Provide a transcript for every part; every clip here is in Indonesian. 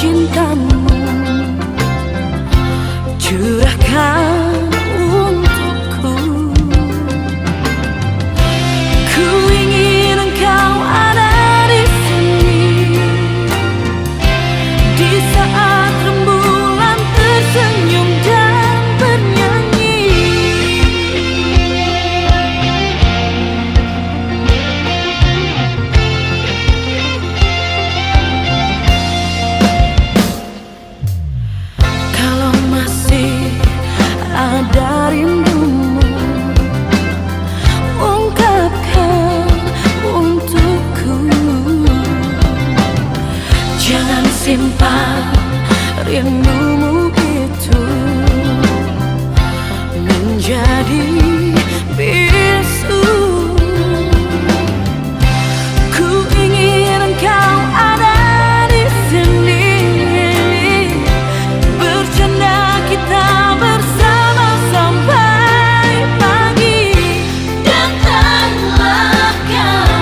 cintamu curahkan untukku. Ku ingin engkau ada di sini di saat rembulan tersenyum dan bernyanyi. Kalau masih ada rindumu, ungkapkan untukku. Jangan simpan rindumu itu menjadi bisu. Ku ingin engkau ada di sini, bercanda kita bersama sampai pagi. Datanglah kau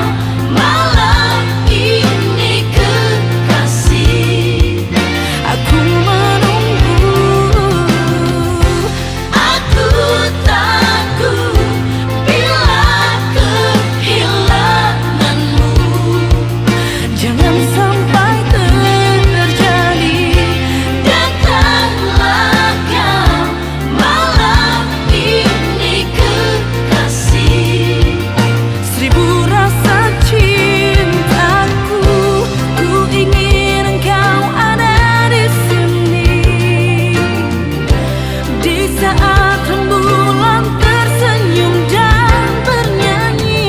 malam ini kekasih, aku menunggu. Aku takut bila kehilanganmu, jangan sampai terjadi. Datanglah kau malam ini kekasih, seribu rasa cintaku. Ku ingin engkau ada di sini di saat rembulan tersenyum dan bernyanyi.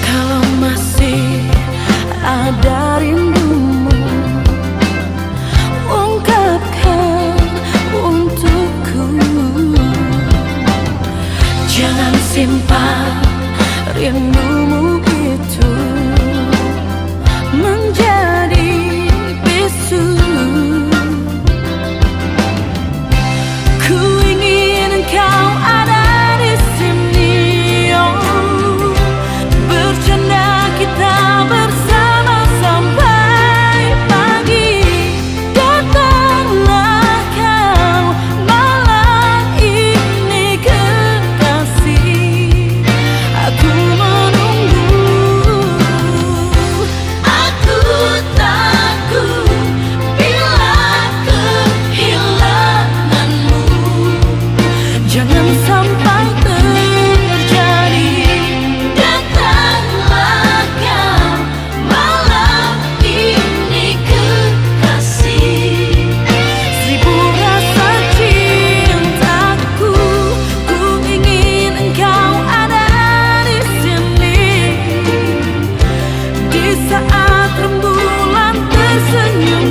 Kalau masih ada rindumu, ungkapkan untukku. Jangan simpan rindumu itu menjadi bisu. Ku ingin engkau ada di sini, oh, bercanda kita bersama sampai pagi. Datanglah kau malam ini kekasih, aku menunggu. Aku takut bila kehilanganmu, jangan sampai terjadi. Datanglah kau malam ini kekasih, seribu rasa cintaku. Ku ingin engkau ada di sini di saat rembulan tersenyum